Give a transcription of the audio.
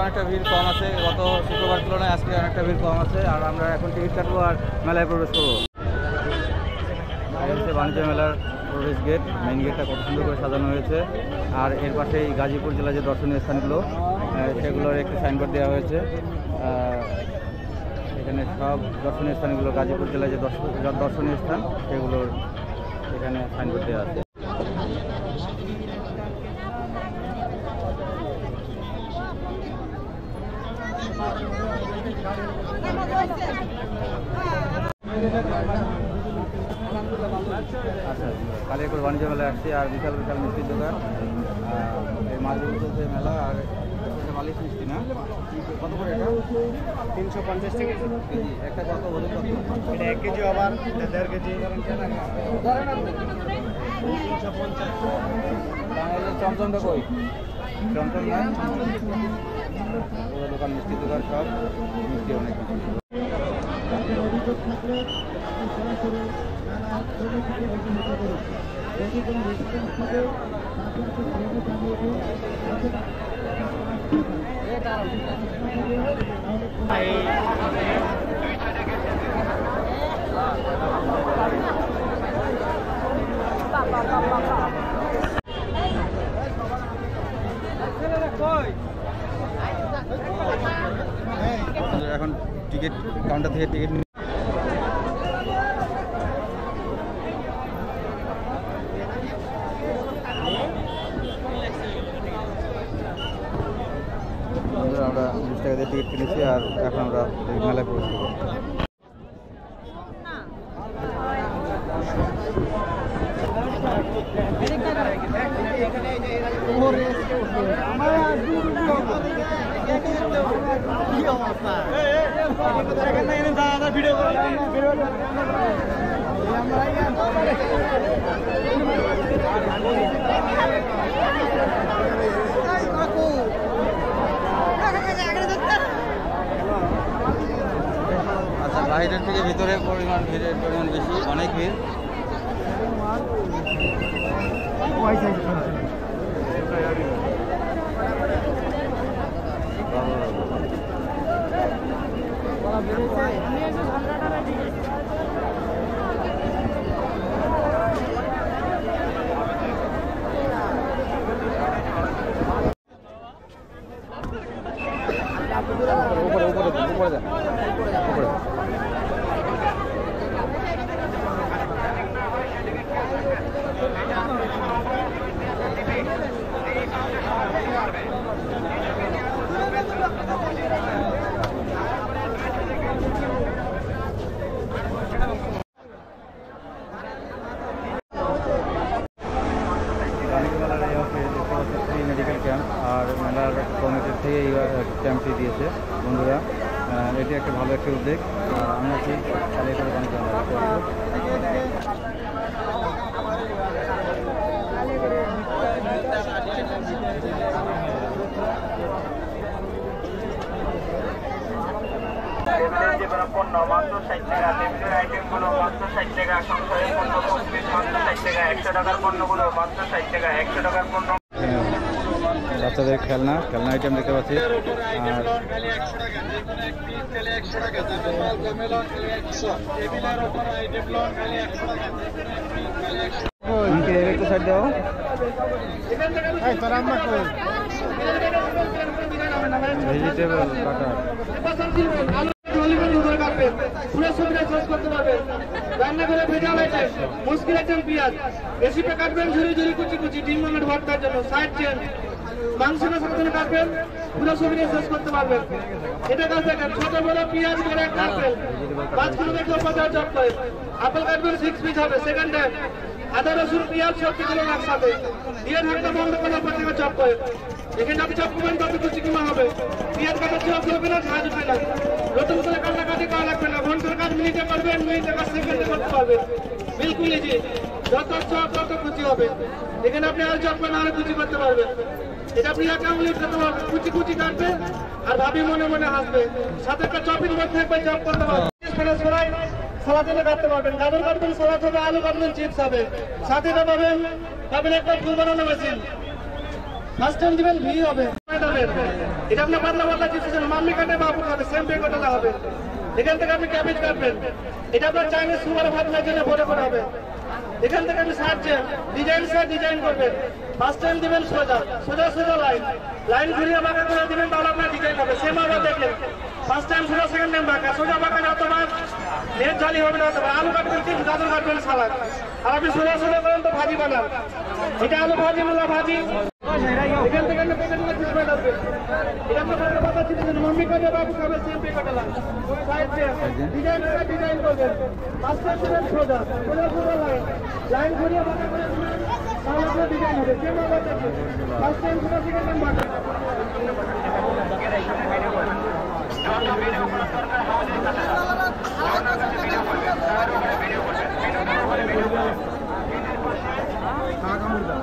অনেকটা ভিড় কম আছে, গত শুক্রবার তুলনায় আজকে অনেকটা ভিড় কম আছে। আর আমরা এখন টিকিট কাটবো আর মেলায় প্রবেশ করবো। হচ্ছে বাণিজ্য মেলার প্রবেশ গেট, মেইন গেটটা কত সুন্দর করে সাজানো হয়েছে। আর এর পাশে এই গাজীপুর জেলার যে দর্শনীয় স্থানগুলো সেগুলোর একটি সাইনবোর্ড দেওয়া হয়েছে। এখানে সব দর্শনীয় স্থানগুলো, গাজীপুর জেলায় যে দর্শনীয় স্থান সেগুলোর এখানে সাইনবোর্ড দেওয়া আছে। আচ্ছা, কালিয়াকৈর বাণিজ্য মেলায় আসছি আর বিশাল বিশাল মিষ্টির দোকান। এই মাঝে চলছে মেলা। আর মালিশ মিষ্টি না, কত করে এটা? 350 টাকা কেজি। একটা কত বলুন? কত এটা? 1 কেজি আবার 1.5 কেজি 350। তাহলে চমচমটা কই? চমচম না, দোকান মিষ্টির দোকান, সব মিষ্টি অনেক কিছু। এখন টিকিট কাউন্টার থেকে টিকিট আমরা 20 টাকা দিয়ে টিকিট কিনেছি। আর এখন আমরা মেলায় প্রবেশ করবো। আচ্ছা, বাইরের থেকে ভিতরে ভিড়ের পরিমাণ বেশি, অনেক ভিড়। উপরে উপরে উপরে যান, উপরে। মেডিকেল ক্যাম্প আর মেলার কমিটির থেকে এই ক্যাম্পটি দিয়েছে বন্ধুরা। এটি একটা ভালো একটি উদ্যোগ। আমি আছি কালিয়াকৈর বাণিজ্য মেলা। পণ্য মাত্র 60 টাকা, টেবিলের আইটেমগুলো মাত্র 60 টাকা, সংসারের পণ্য 25 মাত্র 60 টাকা, 100 টাকার পণ্যগুলো মাত্র 60 টাকা, 100 টাকার পণ্য। বাচ্চাদের খেলনা আইটেম দেখতে পাচ্ছি। আর একটু সাইড দাও। ভেজিটেবল কাটার রান্না করে ভেজা হয়েছে মুশকিল আছেন পেঁয়াজ রেসিপি কাটবেন ঝুরি ঝুরি কুচি কুচি ডিম মামের ভর্তার জন্য সাইড চেন মাংস সাথে কাটবেন, পুরো ছবি নিয়ে শেষ করতে পারবেন। এটা কাজ দেখেন, ছোট বড় পেঁয়াজ করে একটা আপেল 5 কিলো দেখে 50 চপ করে আপেল কাটবেন 6 পিস হবে। সেকেন্ড টাইম আদা রসুন পেঁয়াজ সব কিছু একসাথে দিয়ে ঢাকনা বন্ধ করে উপর থেকে চপ করে এখানে আপনি চপ করবেন তত কুচি কিমা হবে। পেঁয়াজ কাটার চপ করবে না, ঝাঁজ উঠবে না, নতুন করে কাটাকাটি করা লাগবে না। ঘন্টার কাজ মিনিটে করবেন, মিনিটের কাজ সেকেন্ডে করতে পারবেন। বিলকুল ইজি, যত চপ তত কুচি হবে। এখানে আপনি আর চপ করেন আর কুচি করতে পারবেন। এটা আপনি একা উঙ্গলি খেতে পারবেন, কুচি কুচি কাটবে আর ভাবি মনে মনে হাসবে। সাথে একটা চপের মধ্যে একবার চপ করতে পারবেন। সালাদ এনে কাটতে পারবেন, গাজর কাটবেন, সালাদ হবে, আলু কাটবেন, চিপস হবে। সাথে এটা পাবেন একটা ফুল বানানো মেশিন। ফার্স্ট টাইম দিবেন ভি হবে। এটা আপনি পাতলা পাতলা চিপস মাম্মি কাটে বাবু খাবে, সেম পে কাটা হবে। এখান থেকে আপনি ক্যাবেজ কাটবেন, এটা আপনার চাইনিজ সুগার ভাত জন্য ভরে ভরে হবে। এখান থেকে আপনি সার্চেন ডিজাইন করবেন। ফার্স্ট টাইম দিবেন সোজা সোজা সোজা লাইন ঘুরিয়ে বাঁকা করে দিবেন, তাহলে আপনার ডিজাইন হবে। সেম আবার দেখেন, ফার্স্ট টাইম সোজা, সেকেন্ড টাইম বাঁকা, সোজা বাঁকা যতবার নেট জালি হবে না ততবার। আলু কাটবেন, চিপস, গাজর কাটবেন, সালাদ। আর আপনি সোজা সোজা করেন তো ভাজি বানান। এটা আলু ভাজি, মূলা ভাজি। এখান থেকে আপনি পেটে নিয়ে চিপস বানাবেন। এটা আপনার পাতা চিপস মাম্মি কাটে বাবু খাবে, সেম পে কাটা ডিজাইন করবেন। ফার্স্ট টাইম দিবেন সোজা সোজা সোজা লাইন ঘুরিয়ে বাঁকা করে দিবেন, তাহলে আপনার ডিজাইন হবে। সেম আবার দেখবেন, ফার্স্ট টাইম সোজা, সেকেন্ড টাইম বাঁকা। কাকা মুর্দা